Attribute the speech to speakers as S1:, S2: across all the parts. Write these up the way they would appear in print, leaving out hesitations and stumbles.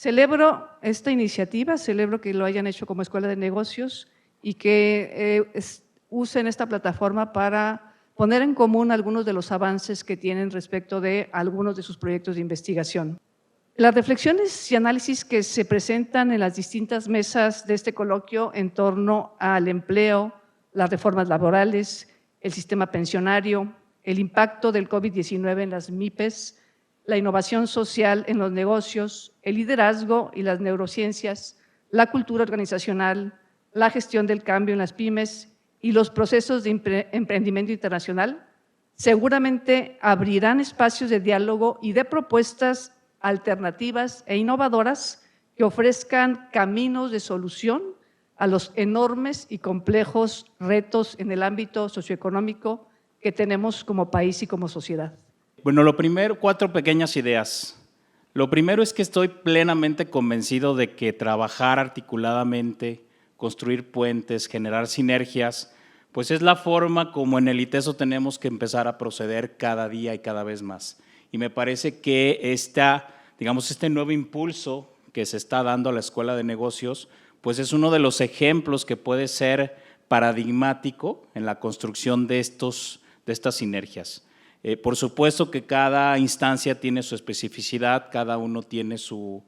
S1: Celebro esta iniciativa, celebro que lo hayan hecho como Escuela de Negocios y que usen esta plataforma para poner en común algunos de los avances que tienen respecto de algunos de sus proyectos de investigación. Las reflexiones y análisis que se presentan en las distintas mesas de este coloquio en torno al empleo, las reformas laborales, el sistema pensionario, el impacto del COVID-19 en las MIPES, la innovación social en los negocios, el liderazgo y las neurociencias, la cultura organizacional, la gestión del cambio en las pymes y los procesos de emprendimiento internacional, seguramente abrirán espacios de diálogo y de propuestas alternativas e innovadoras que ofrezcan caminos de solución a los enormes y complejos retos en el ámbito socioeconómico que tenemos como país y como sociedad.
S2: Bueno, lo primero, 4 pequeñas ideas. Lo primero es que estoy plenamente convencido de que trabajar articuladamente, construir puentes, generar sinergias, pues es la forma como en el ITESO tenemos que empezar a proceder cada día y cada vez más. Y me parece que este nuevo impulso que se está dando a la Escuela de Negocios, pues es uno de los ejemplos que puede ser paradigmático en la construcción de estas sinergias. Por supuesto que cada instancia tiene su especificidad, cada uno tiene su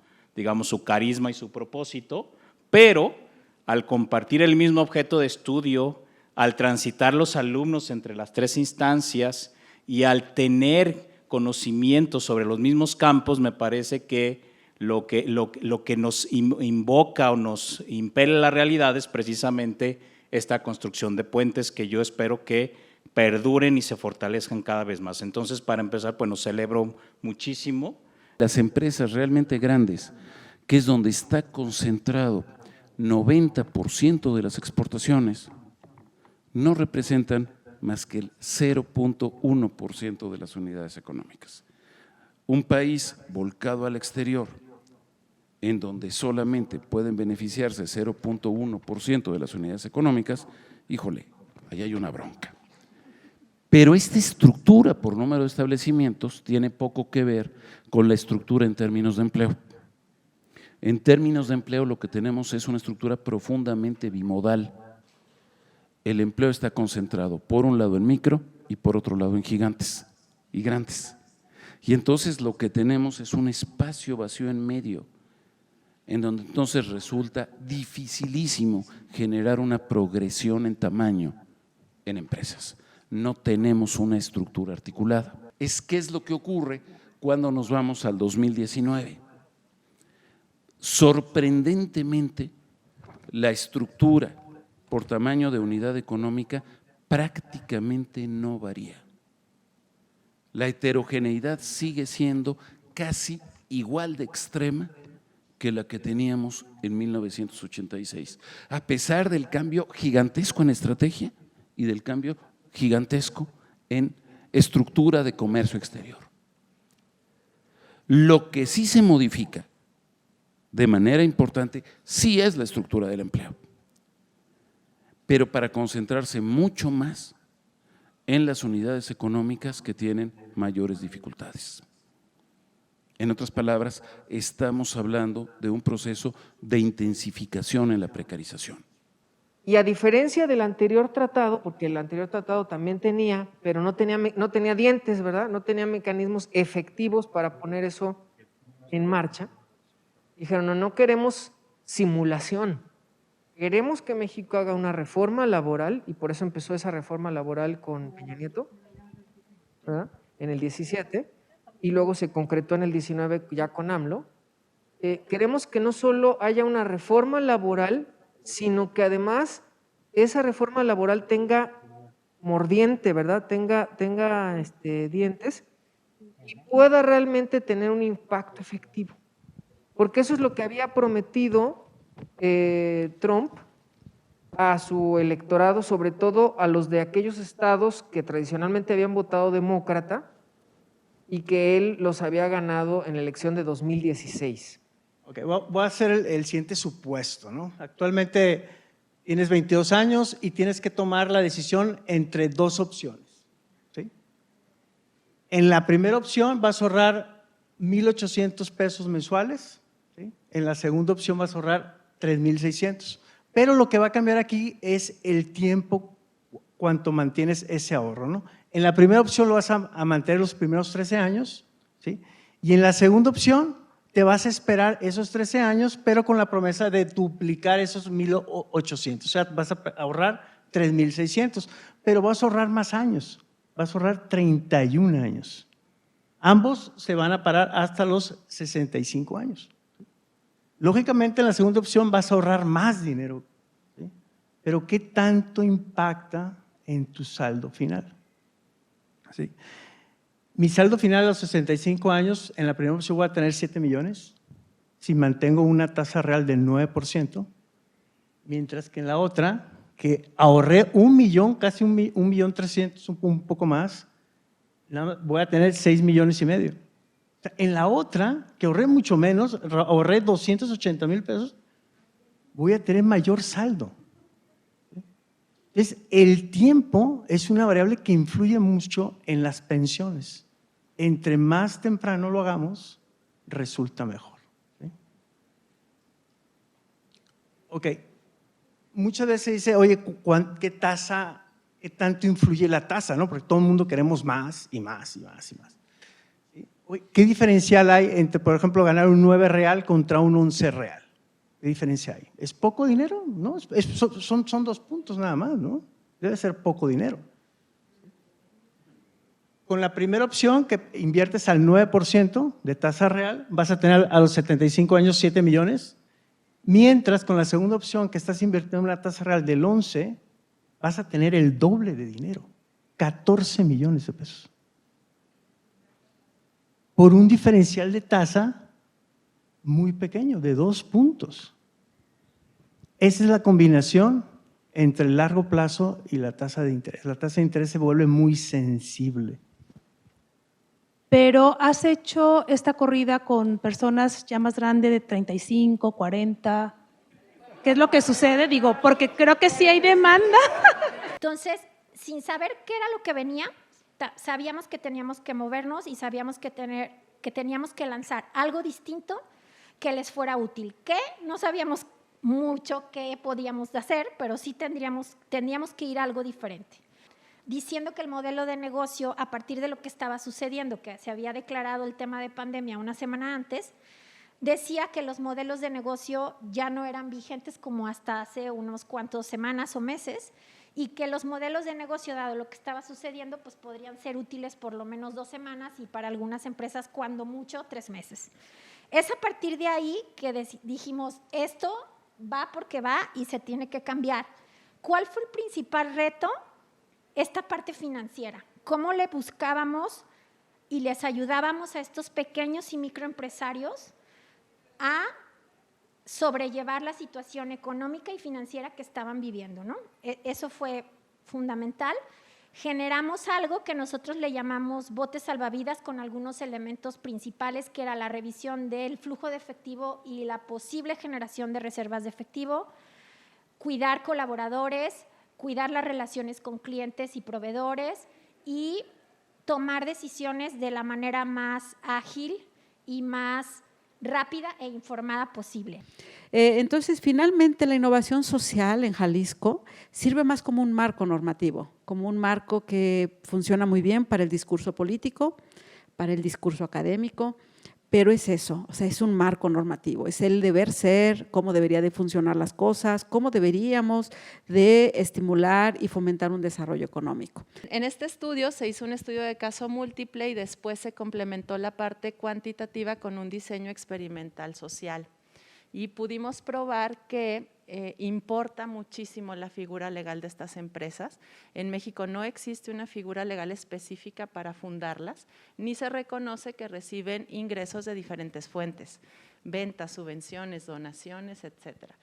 S2: carisma y su propósito, pero al compartir el mismo objeto de estudio, al transitar los alumnos entre las 3 instancias y al tener conocimiento sobre los mismos campos, me parece que lo que nos invoca o nos impele la realidad es precisamente esta construcción de puentes que yo espero que perduren y se fortalezcan cada vez más. Entonces, para empezar, pues nos celebro muchísimo.
S3: Las empresas realmente grandes, que es donde está concentrado 90% de las exportaciones, no representan más que el 0.1% de las unidades económicas. Un país volcado al exterior, en donde solamente pueden beneficiarse 0.1% de las unidades económicas, híjole, ahí hay una bronca. Pero esta estructura por número de establecimientos tiene poco que ver con la estructura en términos de empleo. En términos de empleo lo que tenemos es una estructura profundamente bimodal. El empleo está concentrado por un lado en micro y por otro lado en gigantes y grandes. Y entonces lo que tenemos es un espacio vacío en medio, en donde entonces resulta dificilísimo generar una progresión en tamaño en empresas. No tenemos una estructura articulada. ¿Qué es lo que ocurre cuando nos vamos al 2019? Sorprendentemente, la estructura por tamaño de unidad económica prácticamente no varía. La heterogeneidad sigue siendo casi igual de extrema que la que teníamos en 1986, a pesar del cambio gigantesco en estrategia y del cambio gigantesco en estructura de comercio exterior. Lo que sí se modifica de manera importante sí es la estructura del empleo, pero para concentrarse mucho más en las unidades económicas que tienen mayores dificultades. En otras palabras, estamos hablando de un proceso de intensificación en la precarización.
S4: Y a diferencia del anterior tratado, porque el anterior tratado también tenía, pero no tenía dientes, ¿verdad? No tenía mecanismos efectivos para poner eso en marcha. Dijeron, no queremos simulación, queremos que México haga una reforma laboral, y por eso empezó esa reforma laboral con Peña Nieto, ¿verdad? En el 17, y luego se concretó en el 19 ya con AMLO. Queremos que no solo haya una reforma laboral, sino que además esa reforma laboral tenga mordiente, ¿verdad? Tenga dientes y pueda realmente tener un impacto efectivo. Porque eso es lo que había prometido Trump a su electorado, sobre todo a los de aquellos estados que tradicionalmente habían votado demócrata y que él los había ganado en la elección de 2016.
S5: Okay, voy a hacer el siguiente supuesto, ¿no? Actualmente tienes 22 años y tienes que tomar la decisión entre 2 opciones, ¿sí? En la primera opción vas a ahorrar 1,800 pesos mensuales ¿sí? En la segunda opción vas a ahorrar 3,600. Pero lo que va a cambiar aquí es el tiempo cuánto mantienes ese ahorro, ¿no? En la primera opción lo vas a mantener los primeros 13 años, ¿sí? Y en la segunda opción te vas a esperar esos 13 años, pero con la promesa de duplicar esos 1,800. O sea, vas a ahorrar 3,600, pero vas a ahorrar más años, vas a ahorrar 31 años. Ambos se van a parar hasta los 65 años. Lógicamente, en la segunda opción vas a ahorrar más dinero, ¿sí? Pero ¿qué tanto impacta en tu saldo final? ¿Sí? Mi saldo final a los 65 años, en la primera opción voy a tener 7 millones, si mantengo una tasa real del 9%, mientras que en la otra, que ahorré 1 millón, casi 1,300,000, un poco más, voy a tener 6,5 millones. En la otra, que ahorré mucho menos, ahorré 280,000 pesos, voy a tener mayor saldo. Entonces, el tiempo es una variable que influye mucho en las pensiones. Entre más temprano lo hagamos, resulta mejor. ¿Sí? Ok, muchas veces se dice, oye, ¿qué tasa, qué tanto influye la tasa? ¿No? Porque todo el mundo queremos más y más y más y más. ¿Sí? ¿Qué diferencial hay entre, por ejemplo, ganar un 9 real contra un 11 real? ¿Qué diferencia hay? ¿Es poco dinero? No, son 2 puntos nada más, ¿no? Debe ser poco dinero. Con la primera opción, que inviertes al 9% de tasa real, vas a tener a los 75 años 7 millones, mientras con la segunda opción, que estás invirtiendo en una tasa real del 11, vas a tener el doble de dinero, 14 millones de pesos. Por un diferencial de tasa muy pequeño, de 2 puntos. Esa es la combinación entre el largo plazo y la tasa de interés. La tasa de interés se vuelve muy sensible.
S6: Pero has hecho esta corrida con personas ya más grandes de 35, 40. ¿Qué es lo que sucede? Digo, porque creo que sí hay demanda.
S7: Entonces, sin saber qué era lo que venía, sabíamos que teníamos que movernos y sabíamos que teníamos que lanzar algo distinto que les fuera útil. Que no sabíamos mucho qué podíamos hacer, pero sí teníamos que ir a algo diferente. Diciendo que el modelo de negocio, a partir de lo que estaba sucediendo, que se había declarado el tema de pandemia una semana antes, decía que los modelos de negocio ya no eran vigentes como hasta hace unos cuantos semanas o meses, y que los modelos de negocio, dado lo que estaba sucediendo, pues podrían ser útiles por lo menos 2 semanas y para algunas empresas, cuando mucho, 3 meses. Es a partir de ahí que dijimos, esto va porque va y se tiene que cambiar. ¿Cuál fue el principal reto? Esta parte financiera. ¿Cómo le buscábamos y les ayudábamos a estos pequeños y microempresarios a sobrellevar la situación económica y financiera que estaban viviendo, ¿no? Eso fue fundamental. Generamos algo que nosotros le llamamos botes salvavidas con algunos elementos principales, que era la revisión del flujo de efectivo y la posible generación de reservas de efectivo, cuidar colaboradores, cuidar las relaciones con clientes y proveedores y tomar decisiones de la manera más ágil y más rápida e informada posible.
S8: Entonces, finalmente, la innovación social en Jalisco sirve más como un marco normativo, como un marco que funciona muy bien para el discurso político, para el discurso académico, pero es eso, o sea, es un marco normativo, es el deber ser, cómo debería de funcionar las cosas, cómo deberíamos de estimular y fomentar un desarrollo económico.
S9: En este estudio se hizo un estudio de caso múltiple y después se complementó la parte cuantitativa con un diseño experimental social. Y pudimos probar que importa muchísimo la figura legal de estas empresas. En México no existe una figura legal específica para fundarlas, ni se reconoce que reciben ingresos de diferentes fuentes, ventas, subvenciones, donaciones, etcétera.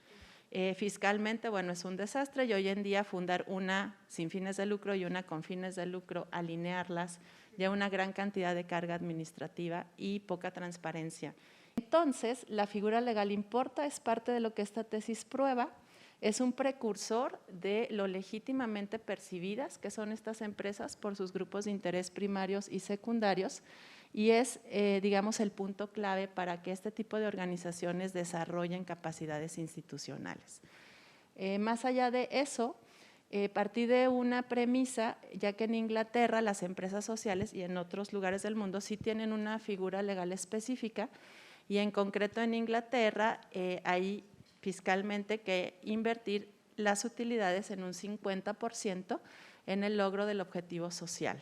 S9: Fiscalmente, bueno, es un desastre y hoy en día fundar una sin fines de lucro y una con fines de lucro, alinearlas, ya una gran cantidad de carga administrativa y poca transparencia. Entonces, la figura legal importa, es parte de lo que esta tesis prueba, es un precursor de lo legítimamente percibidas que son estas empresas por sus grupos de interés primarios y secundarios, y es, digamos, el punto clave para que este tipo de organizaciones desarrollen capacidades institucionales. Más allá de eso, partí de una premisa, ya que en Inglaterra las empresas sociales y en otros lugares del mundo sí tienen una figura legal específica, y en concreto en Inglaterra hay fiscalmente que invertir las utilidades en un 50% en el logro del objetivo social,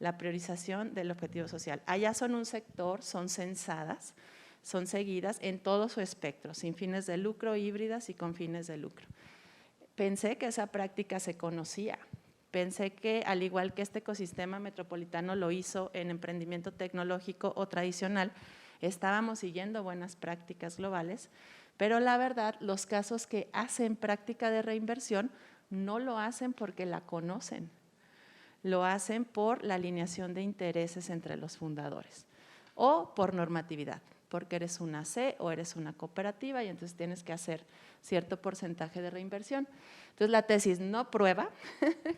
S9: la priorización del objetivo social. Allá son un sector, son censadas, son seguidas en todo su espectro, sin fines de lucro, híbridas y con fines de lucro. Pensé que esa práctica se conocía, pensé que al igual que este ecosistema metropolitano lo hizo en emprendimiento tecnológico o tradicional, estábamos siguiendo buenas prácticas globales, pero la verdad, los casos que hacen práctica de reinversión no lo hacen porque la conocen, lo hacen por la alineación de intereses entre los fundadores o por normatividad, porque eres una C o eres una cooperativa y entonces tienes que hacer cierto porcentaje de reinversión. Entonces la tesis no prueba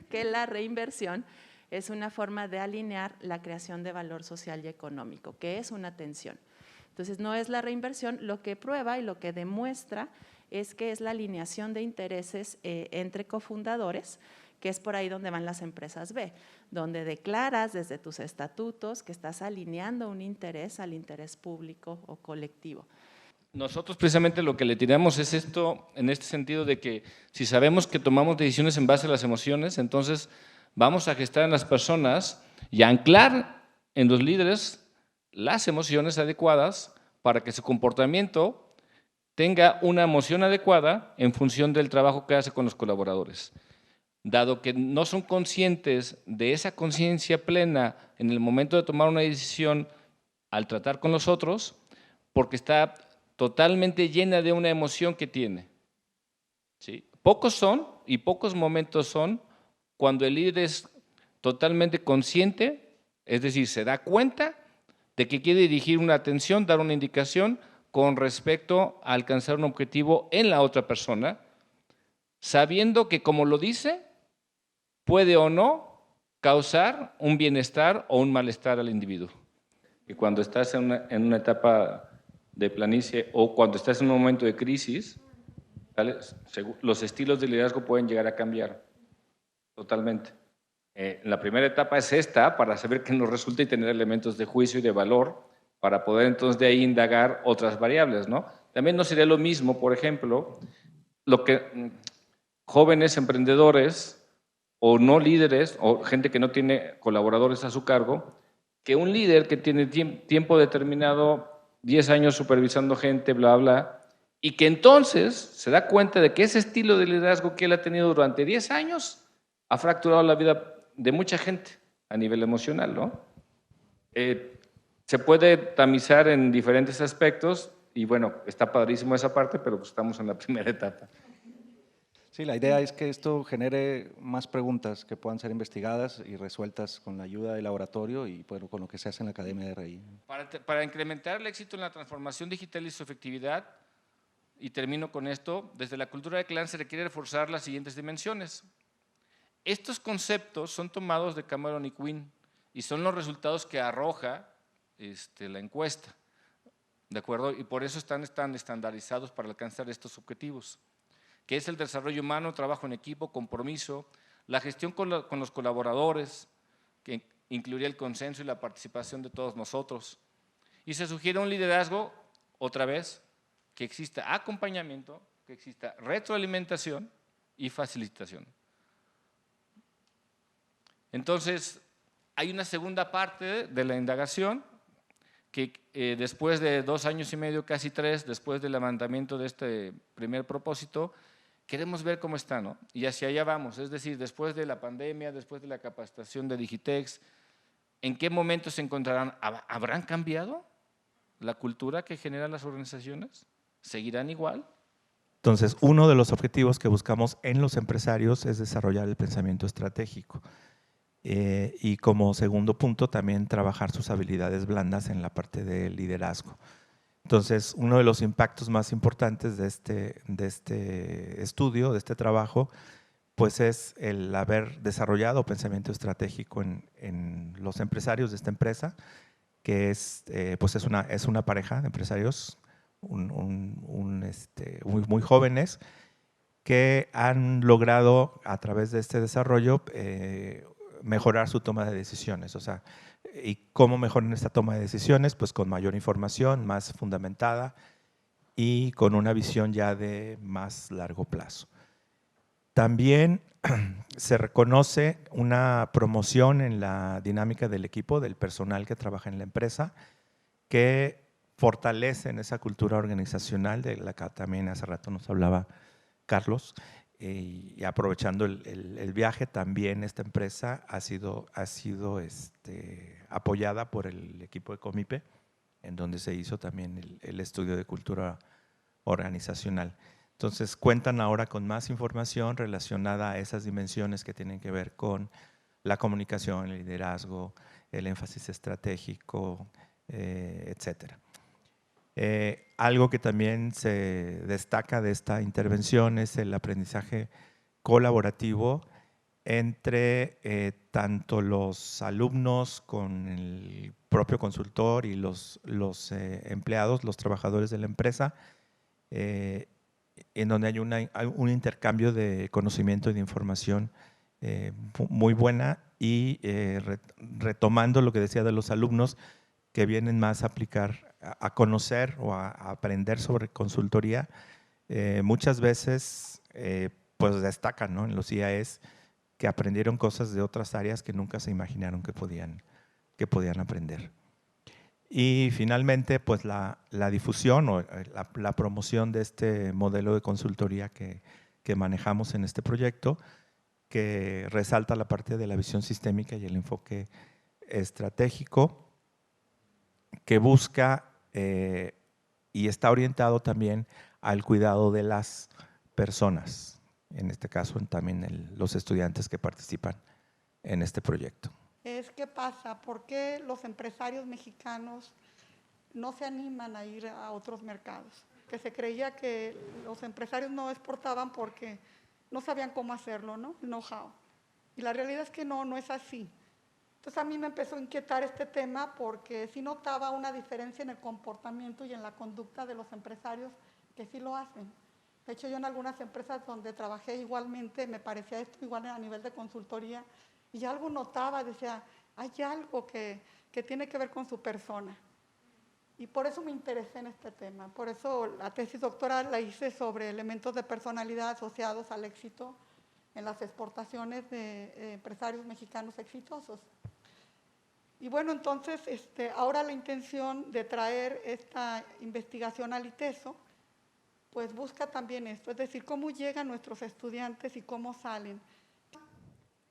S9: que la reinversión es una forma de alinear la creación de valor social y económico, que es una tensión. Entonces no es la reinversión, lo que prueba y lo que demuestra es que es la alineación de intereses entre cofundadores, que es por ahí donde van las empresas B, donde declaras desde tus estatutos que estás alineando un interés al interés público o colectivo.
S10: Nosotros precisamente lo que le tiramos es esto, en este sentido de que si sabemos que tomamos decisiones en base a las emociones, entonces vamos a gestar en las personas y anclar en los líderes las emociones adecuadas para que su comportamiento tenga una emoción adecuada en función del trabajo que hace con los colaboradores. Dado que no son conscientes de esa conciencia plena en el momento de tomar una decisión al tratar con los otros, porque está totalmente llena de una emoción que tiene. ¿Sí? Pocos son y pocos momentos son cuando el líder es totalmente consciente, es decir, se da cuenta de que quiere dirigir una atención, dar una indicación con respecto a alcanzar un objetivo en la otra persona, sabiendo que, como lo dice, puede o no causar un bienestar o un malestar al individuo. Y cuando estás en una etapa de planicie o cuando estás en un momento de crisis, ¿vale? Los estilos de liderazgo pueden llegar a cambiar totalmente. La primera etapa es esta, para saber qué nos resulta y tener elementos de juicio y de valor, para poder entonces de ahí indagar otras variables, ¿no? También no sería lo mismo, por ejemplo, lo que jóvenes emprendedores o no líderes o gente que no tiene colaboradores a su cargo, que un líder que tiene tiempo determinado, 10 años supervisando gente, bla, bla, y que entonces se da cuenta de que ese estilo de liderazgo que él ha tenido durante 10 años ha fracturado la vida de mucha gente a nivel emocional, ¿no? Se puede tamizar en diferentes aspectos y bueno, está padrísimo esa parte, pero pues estamos en la primera etapa.
S11: Sí, la idea es que esto genere más preguntas que puedan ser investigadas y resueltas con la ayuda del laboratorio y bueno, con lo que se hace en la Academia de RI.
S10: Para incrementar el éxito en la transformación digital y su efectividad, y termino con esto, desde la cultura de clan se requiere reforzar las siguientes dimensiones. Estos conceptos son tomados de Cameron y Quinn y son los resultados que arroja la encuesta, ¿de acuerdo? Y por eso están estandarizados para alcanzar estos objetivos, que es el desarrollo humano, trabajo en equipo, compromiso, la gestión con los colaboradores, que incluiría el consenso y la participación de todos nosotros. Y se sugiere un liderazgo, otra vez, que exista acompañamiento, que exista retroalimentación y facilitación. Entonces, hay una segunda parte de la indagación que después de 2 años y medio, casi 3, después del levantamiento de este primer propósito, queremos ver cómo está, ¿no? Y hacia allá vamos, es decir, después de la pandemia, después de la capacitación de Digitex, ¿en qué momento se encontrarán? ¿Habrán cambiado la cultura que generan las organizaciones? ¿Seguirán igual?
S12: Entonces, uno de los objetivos que buscamos en los empresarios es desarrollar el pensamiento estratégico. Y como segundo punto, también trabajar sus habilidades blandas en la parte de liderazgo. Entonces, uno de los impactos más importantes de este estudio, de este trabajo, pues es el haber desarrollado pensamiento estratégico en los empresarios de esta empresa que pues es una pareja de empresarios muy jóvenes que han logrado a través de este desarrollo mejorar su toma de decisiones. O sea, ¿y cómo mejoran esta toma de decisiones? Pues con mayor información, más fundamentada y con una visión ya de más largo plazo. También se reconoce una promoción en la dinámica del equipo, del personal que trabaja en la empresa, que fortalecen esa cultura organizacional de la que también hace rato nos hablaba Carlos, y aprovechando el viaje, también esta empresa ha sido apoyada por el equipo de Comipe, en donde se hizo también el estudio de cultura organizacional. Entonces cuentan ahora con más información relacionada a esas dimensiones que tienen que ver con la comunicación, el liderazgo, el énfasis estratégico, etcétera. Algo que también se destaca de esta intervención es el aprendizaje colaborativo entre tanto los alumnos con el propio consultor y los empleados, los trabajadores de la empresa, en donde hay un intercambio de conocimiento y de información muy buena y retomando lo que decía de los alumnos que vienen más a aplicar, a conocer o a aprender sobre consultoría, muchas veces pues destacan, ¿no?, en los IAEs que aprendieron cosas de otras áreas que nunca se imaginaron que podían aprender. Y finalmente, pues la difusión o la promoción de este modelo de consultoría que manejamos en este proyecto, que resalta la parte de la visión sistémica y el enfoque estratégico, que busca y está orientado también al cuidado de las personas, en este caso también los estudiantes que participan en este proyecto.
S13: ¿Qué pasa? ¿Por qué los empresarios mexicanos no se animan a ir a otros mercados? Que se creía que los empresarios no exportaban porque no sabían cómo hacerlo, ¿no? El know-how. Y la realidad es que no es así. Entonces a mí me empezó a inquietar este tema porque sí notaba una diferencia en el comportamiento y en la conducta de los empresarios que sí lo hacen. De hecho, yo en algunas empresas donde trabajé igualmente me parecía esto igual a nivel de consultoría y algo notaba, decía, hay algo que tiene que ver con su persona. Y por eso me interesé en este tema. Por eso la tesis doctoral la hice sobre elementos de personalidad asociados al éxito en las exportaciones de empresarios mexicanos exitosos. Y bueno, entonces ahora la intención de traer esta investigación al ITESO, pues busca también esto, es decir, cómo llegan nuestros estudiantes y cómo salen.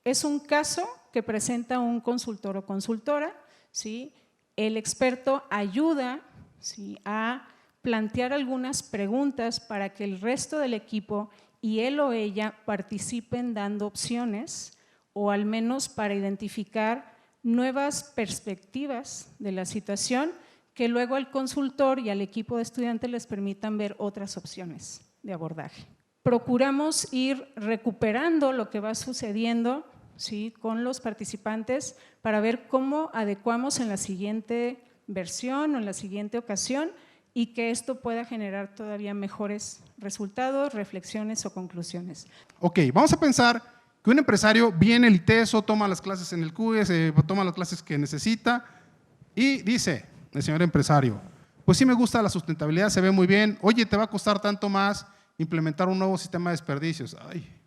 S6: Es un caso que presenta un consultor o consultora, ¿sí? El experto ayuda, ¿sí?, a plantear algunas preguntas para que el resto del equipo y él o ella participen dando opciones o al menos para identificar nuevas perspectivas de la situación que luego al consultor y al equipo de estudiantes les permitan ver otras opciones de abordaje. Procuramos ir recuperando lo que va sucediendo, ¿sí?, con los participantes para ver cómo adecuamos en la siguiente versión o en la siguiente ocasión y que esto pueda generar todavía mejores resultados, reflexiones o conclusiones.
S14: Ok, vamos a pensar que un empresario viene al ITESO, toma las clases en el CUES, toma las clases que necesita y dice, el señor empresario, pues sí me gusta la sustentabilidad, se ve muy bien, oye, te va a costar tanto más implementar un nuevo sistema de desperdicios. Ay.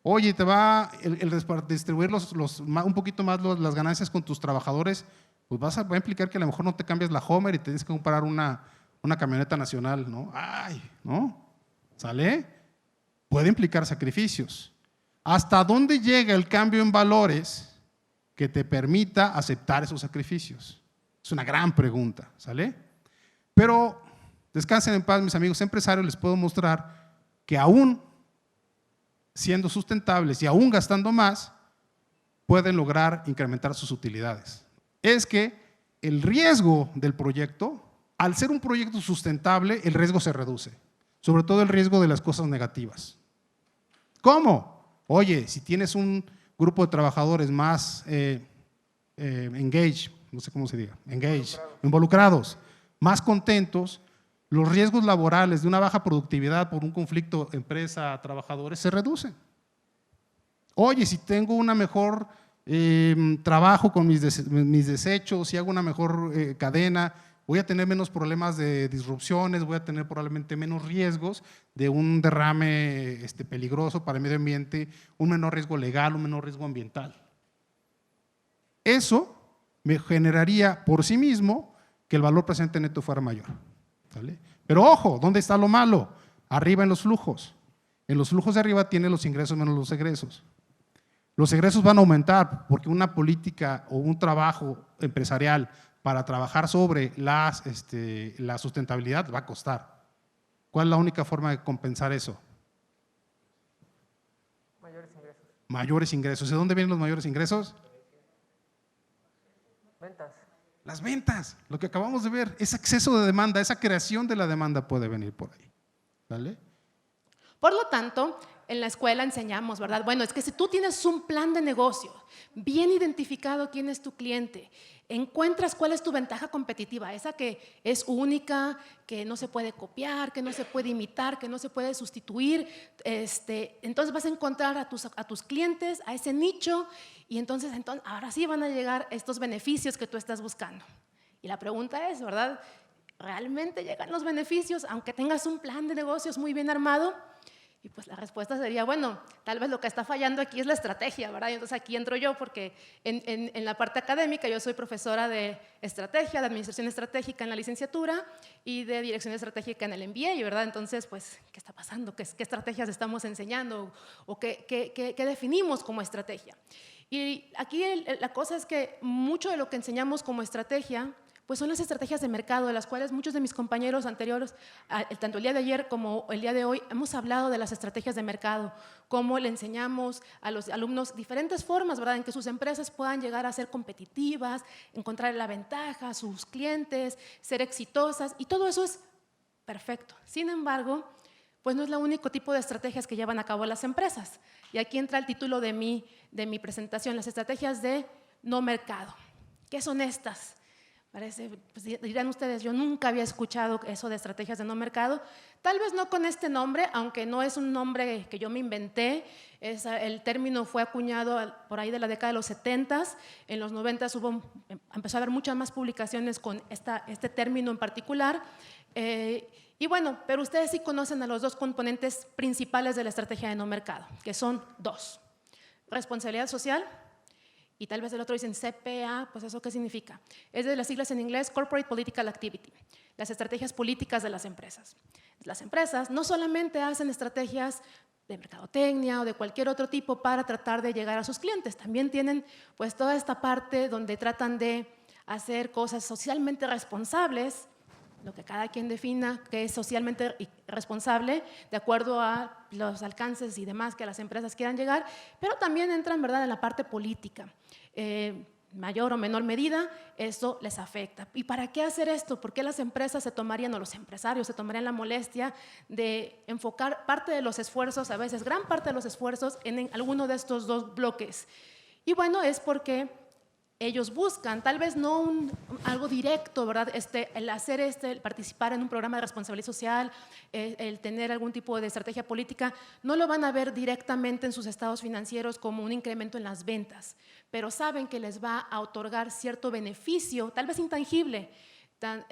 S14: Oye, te va el distribuir un poquito más las ganancias con tus trabajadores, pues va a implicar que a lo mejor no te cambias la Homer y tienes que comprar una camioneta nacional, ¿no? Ay, ¿no? ¿Sale? Puede implicar sacrificios. ¿Hasta dónde llega el cambio en valores que te permita aceptar esos sacrificios? Es una gran pregunta, ¿sale? Pero descansen en paz, mis amigos empresarios, les puedo mostrar que aún siendo sustentables y aún gastando más, pueden lograr incrementar sus utilidades. Es que el riesgo del proyecto, al ser un proyecto sustentable, el riesgo se reduce, sobre todo el riesgo de las cosas negativas. ¿Cómo? Oye, si tienes un grupo de trabajadores más engaged, no sé cómo se diga, engaged, involucrados, más contentos, los riesgos laborales de una baja productividad por un conflicto empresa-trabajadores se reducen. Oye, si tengo una mejor trabajo con mis desechos, si hago una mejor cadena, voy a tener menos problemas de disrupciones, voy a tener probablemente menos riesgos de un derrame peligroso para el medio ambiente, un menor riesgo legal, un menor riesgo ambiental. Eso me generaría por sí mismo que el valor presente neto fuera mayor. ¿Vale? Pero ojo, ¿dónde está lo malo? Arriba en los flujos. En los flujos de arriba tiene los ingresos menos los egresos. Los egresos van a aumentar porque una política o un trabajo empresarial para trabajar sobre la sustentabilidad va a costar. ¿Cuál es la única forma de compensar eso?
S4: Mayores ingresos.
S14: Mayores ingresos. ¿De dónde vienen los mayores ingresos?
S4: Ventas.
S14: Las ventas, lo que acabamos de ver, ese exceso de demanda, esa creación de la demanda puede venir por ahí. ¿Vale?
S15: Por lo tanto, en la escuela enseñamos, ¿verdad? Bueno, es que si tú tienes un plan de negocio, bien identificado quién es tu cliente, encuentras cuál es tu ventaja competitiva, esa que es única, que no se puede copiar, que no se puede imitar, que no se puede sustituir, entonces vas a encontrar a tus clientes, a ese nicho, y entonces ahora sí van a llegar estos beneficios que tú estás buscando. Y la pregunta es, ¿verdad? ¿Realmente llegan los beneficios aunque tengas un plan de negocios muy bien armado? Y pues la respuesta sería, bueno, tal vez lo que está fallando aquí es la estrategia, ¿verdad? Y entonces aquí entro yo porque en la parte académica yo soy profesora de estrategia, de administración estratégica en la licenciatura y de dirección estratégica en el MBA, ¿verdad? Entonces, pues, ¿qué está pasando? ¿Qué estrategias estamos enseñando? ¿O qué definimos como estrategia? Y aquí la cosa es que mucho de lo que enseñamos como estrategia pues son las estrategias de mercado, de las cuales muchos de mis compañeros anteriores, tanto el día de ayer como el día de hoy, hemos hablado de las estrategias de mercado, cómo le enseñamos a los alumnos diferentes formas, ¿verdad?, en que sus empresas puedan llegar a ser competitivas, encontrar la ventaja a sus clientes, ser exitosas, y todo eso es perfecto. Sin embargo, pues no es el único tipo de estrategias que llevan a cabo las empresas. Y aquí entra el título de mi presentación, las estrategias de no mercado. ¿Qué son estas? Parece, pues dirán ustedes, yo nunca había escuchado eso de estrategias de no mercado, tal vez no con este nombre, aunque no es un nombre que yo me inventé, el término fue acuñado por ahí de la década de los 70s, en los 90s empezó a haber muchas más publicaciones con este término en particular, y bueno, pero ustedes sí conocen a los dos componentes principales de la estrategia de no mercado, que son dos, responsabilidad social. Y tal vez el otro dicen CPA, pues ¿eso qué significa? Es de las siglas en inglés, Corporate Political Activity, las estrategias políticas de las empresas. Las empresas no solamente hacen estrategias de mercadotecnia o de cualquier otro tipo para tratar de llegar a sus clientes, también tienen pues toda esta parte donde tratan de hacer cosas socialmente responsables, lo que cada quien defina que es socialmente responsable de acuerdo a los alcances y demás que las empresas quieran llegar, pero también entran, ¿verdad?, en la parte política. Mayor o menor medida, eso les afecta. ¿Y para qué hacer esto? ¿Por qué las empresas se tomarían, o los empresarios se tomarían la molestia de enfocar parte de los esfuerzos, a veces gran parte de los esfuerzos, en alguno de estos dos bloques? Y bueno, es porque ellos buscan, tal vez no algo directo, ¿verdad? El hacer el participar en un programa de responsabilidad social, el tener algún tipo de estrategia política, no lo van a ver directamente en sus estados financieros como un incremento en las ventas, pero saben que les va a otorgar cierto beneficio, tal vez intangible,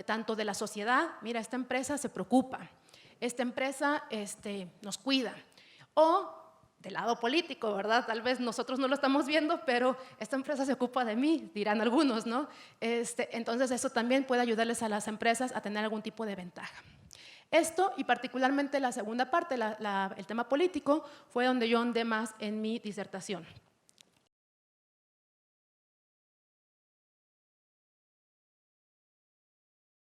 S15: tanto de la sociedad, mira, esta empresa se preocupa, esta empresa nos cuida, o del lado político, ¿verdad? Tal vez nosotros no lo estamos viendo, pero esta empresa se ocupa de mí, dirán algunos, ¿no? Entonces eso también puede ayudarles a las empresas a tener algún tipo de ventaja. Esto, y particularmente la segunda parte, el tema político, fue donde yo andé más en mi disertación.